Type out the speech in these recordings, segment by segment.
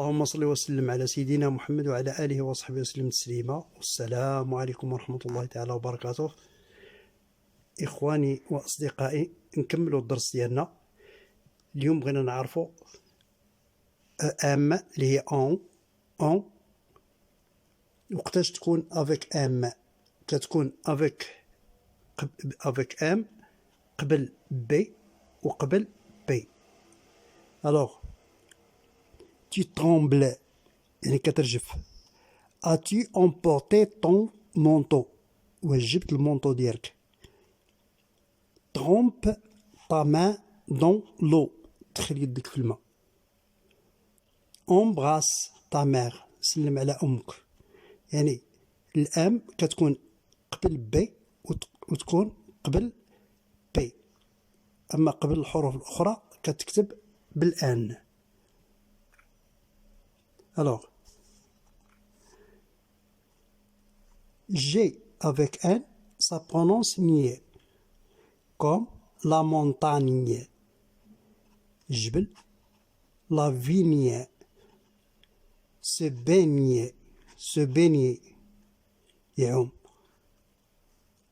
اللهم صل وسلم على سيدنا محمد وعلى آله وصحبه وسلم تسليما. والسلام عليكم ورحمة الله تعالى وبركاته. إخواني وأصدقائي، نكملوا الدرس ديالنا. اليوم بغينا نعرفوا ام اللي هي اون وقتاش تكون افيك ام. كتكون افيك ام قبل بي وقبل بي. الوغ tu trembles يعني كترجف. as-tu emporté ton manteau؟ واش جبت المونطو ديالك. trempe ta main dans l'eau، دخل يدك في الماء. embrasse ta mère، سلم على أمك. يعني الأم كتكون قبل بي وتكون قبل بي، أما قبل الحروف الأخرى كتكتب بالآن. Alors, G avec N, ça prononce nier, comme la montagne, جبل, la vigne, se baigner, يعوم.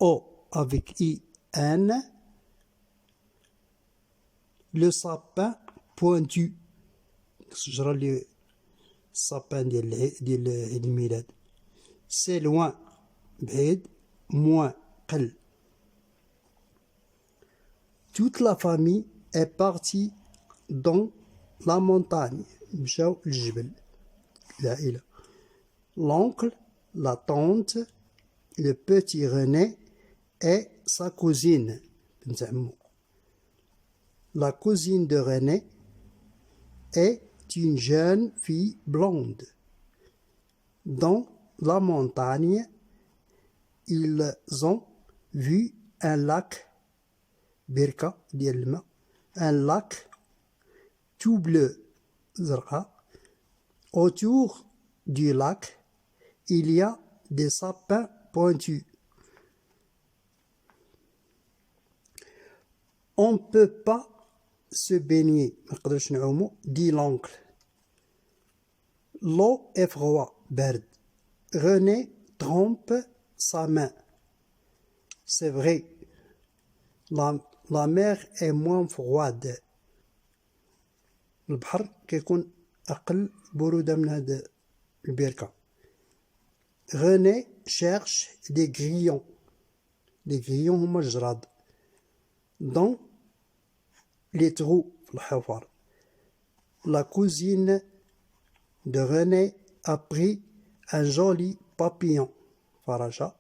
O avec I, N, le sapin pointu, شجرة اللي السابان ديال عيد الميلاد. سي لوان بعيد، موان قل. toute la famille est partie dans la montagne، مشاو للجبل العائلة. l'oncle, la tante, le petit René et sa cousine بنت عمو. la cousine de René est une jeune fille blonde. Dans la montagne, ils ont vu un lac, بركة ديال الماء, un lac tout bleu, زرقاء. Autour du lac, il y a des sapins pointus. On ne peut pas se baigner، ما نقدرش نعومو، dit l'oncle. l'eau est froide، برد. René trempe sa main. c'est vrai، la mer est moins froide. البحر كيكون أقل برودة من هاد البركة. René cherche des grillons. les grillons هما الجراد. dans les trous في الحفر. la cousine de René a pris un joli papillon. فراشة.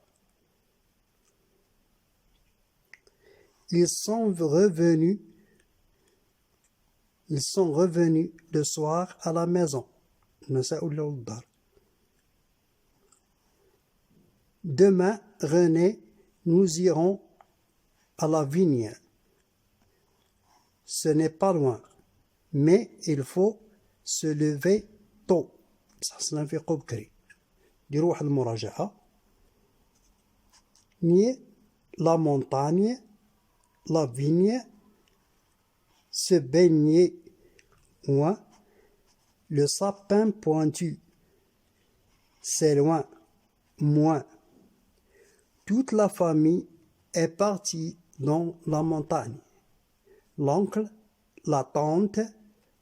ils sont revenus le soir à la maison. المساء ولاو للدار. demain René, nous irons à la vigne. ce n'est pas loin mais il faut se lever tôt. خصنا نفيقو بكري. ديروا واحد المراجعة. nier, la montagne, la vigne, se baigner, moins, le sapin pointu, c'est loin, moins. toute la famille est partie dans la montagne. l'oncle, la tante,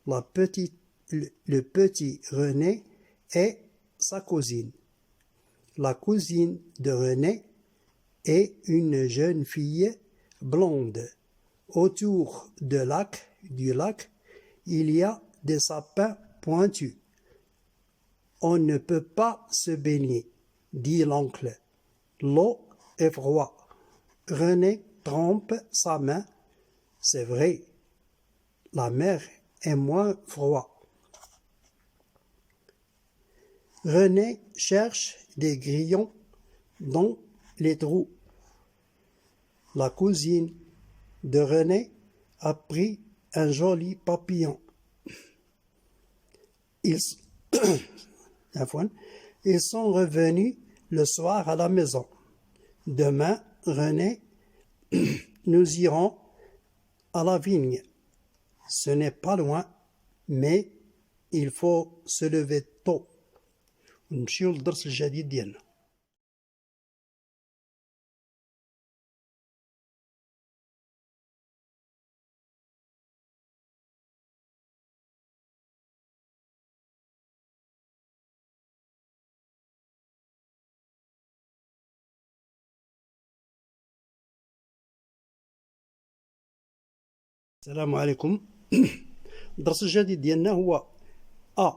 le petit René et sa cousine. la cousine de René est une jeune fille blonde. Autour du lac, il y a des sapins pointus. On ne peut pas se baigner, dit l'oncle. l'eau est froide. René trempe sa main. c'est vrai, la mer est moins froide. René cherche des grillons dans les trous. la cousine de René a pris un joli papillon. Ils sont revenus le soir à la maison. demain René, nous irons à la vigne. ce n'est pas loin mais il faut se lever tôt. ونمشيو للدرس الجديد ديالنا. السلام عليكم. الدرس الجديد ديالنا هو A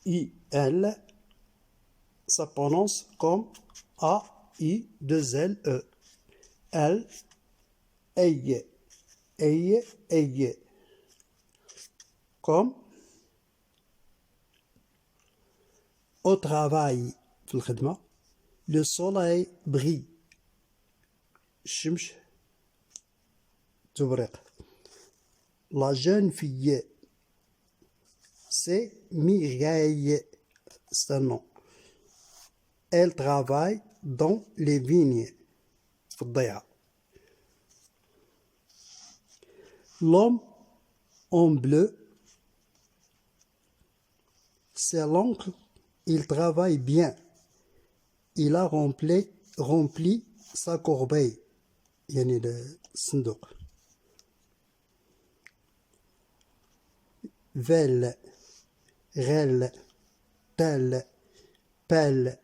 I L, ça prononce comme A I 2 L E. L أي أي أي comme au travail في الخدمة. Le soleil brille. الشمس تبرق. La jeune fille, c'est Mireille, c'est un nom. Elle travaille dans les vignes. في الضيعة. L'homme en bleu, c'est l'oncle, il travaille bien. Il a rempli sa corbeille. يعني الصندوق. Velle, relle, telle, pelle,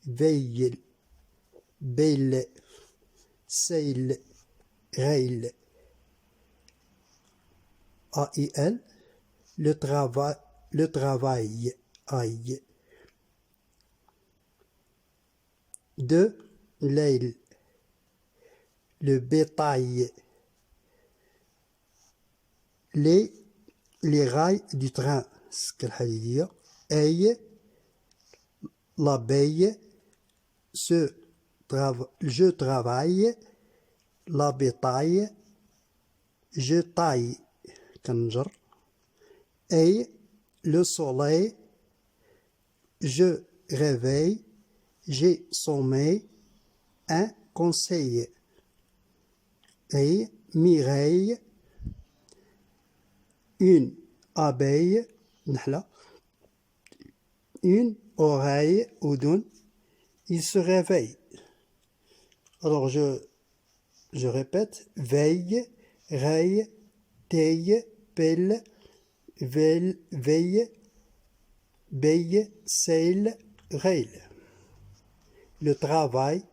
veille, belle, seil, rail. A-I-L, le travail, aïe. De l'ail, le bétail. Les rails du train, الحديدية. أي l'abeille, je travaille. La bétail, je taille. كنجر. أي le soleil, je réveille. J'ai sommeil. Un conseil. أي Mireille, une abeille, نحلة. Une oreille, أذن. Il se réveille. Alors je répète. Veille, raille, taille, pelle, veille, beille, seil, rail. Le travail,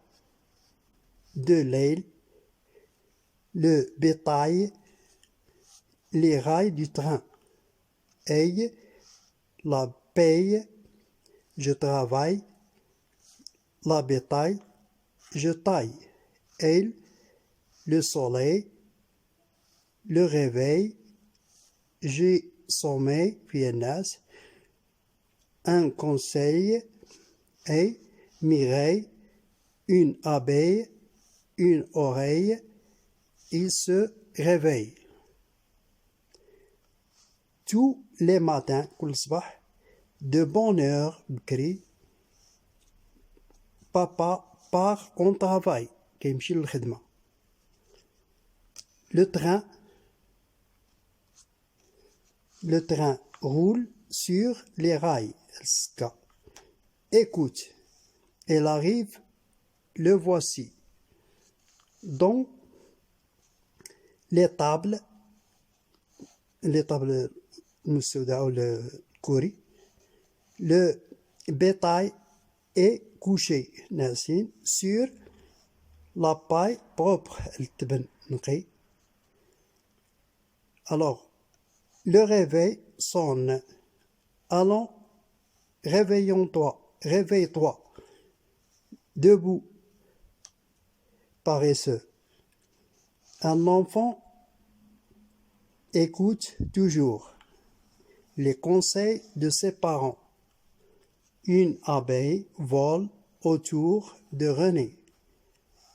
de l'aile, le bétail, les rails du train. Aille, la paye, je travaille. La bétail, je taille. Elle, le soleil, le réveil, j'ai sommeil, fiennas. Un conseil, et Mireille, une abeille, une oreille, il se réveille. Tous les matins, كل صباح, de bonne heure, بكري, papa part en travail, كيمشي للخدمة. Le train roule sur les rails. Écoute, elle arrive, le voici. Dans les tables المستودعة ou le كوري, le bétail est couché, ناسين, sur la paille propre, التبن نقي. Alors, le réveil sonne. Allons, réveillons-toi, réveille-toi. Debout, paresseux. Un enfant écoute toujours les conseils de ses parents. Une abeille vole autour de René.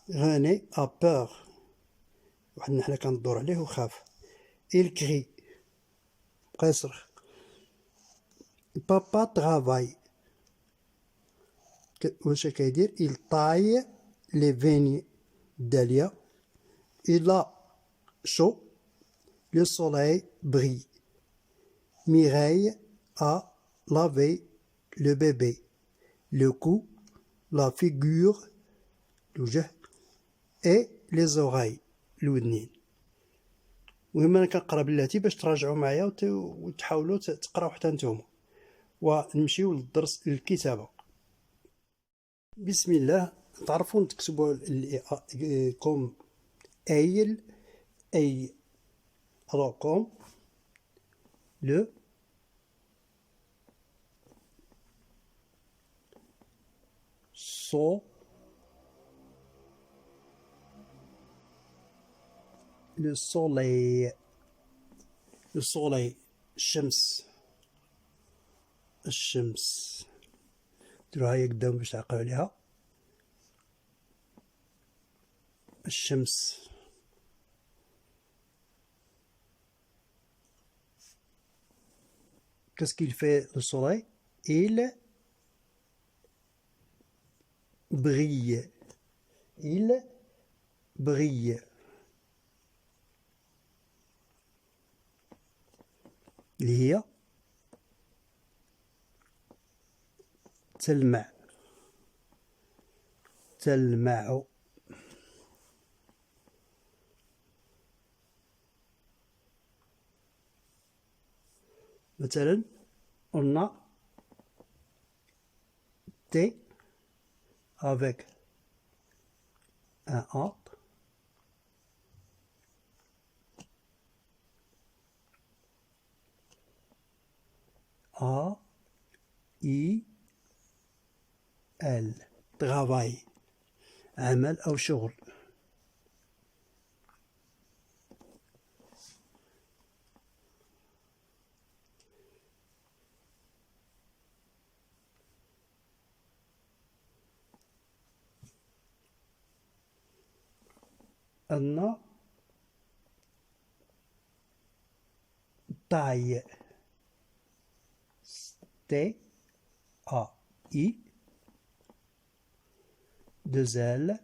René a peur. Il crie. Papa travaille. Il taille les vignes d'Elia. Il a chaud. Le soleil brille. Mireille a lavé le bébé. Le cou, la figure, الوجه et les oreilles, الودنين. المهم انا كنقرا بلاتي باش تراجعوا معايا وتحاولوا تقراو حتى نتوما. ونمشيو للدرس الكتابة. بسم الله. تعرفون تكتبوا كوم ايل اي. alors comme le so le soleil الشمس ديروها هي قدام باش تعقلوا عليها. الشمس. Qu'est-ce qu'il fait le soleil? Il brille. Il brille. اللي هي تلمع. مثلا قلنا T avec un A. A I L travail. عمل أو شغل. أن taille. T A I 2 L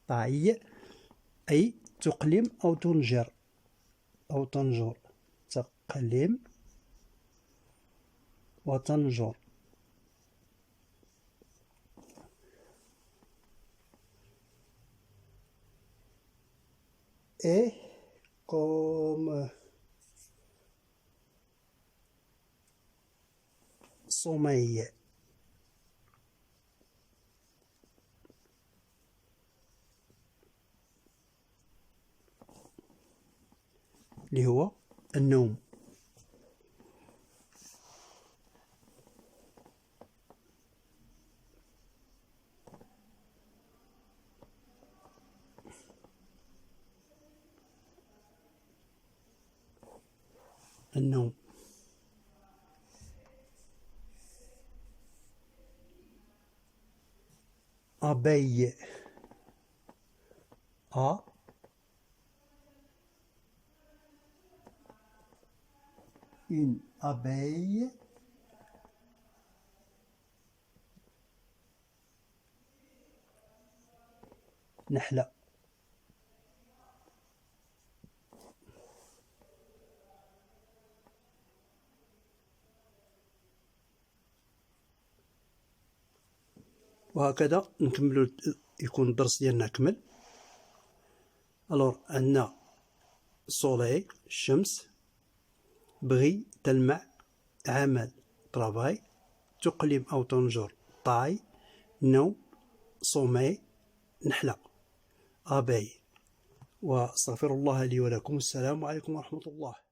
taille أي تقلم أو تنجر أو تنجر. تقلم وتنجر. Et comme sommeil. اللي هو النوم. النوم. abeille. A une abeille. نحلة. وهكذا نكملوا يكون الدرس ديالنا كمل. الور عندنا سولي الشمس، بغي تلمع، عمل طرافاي، تقلم أو تنجر طاي، نوم صومي نحلة أباي. واستغفر الله لي ولكم. السلام عليكم ورحمة الله.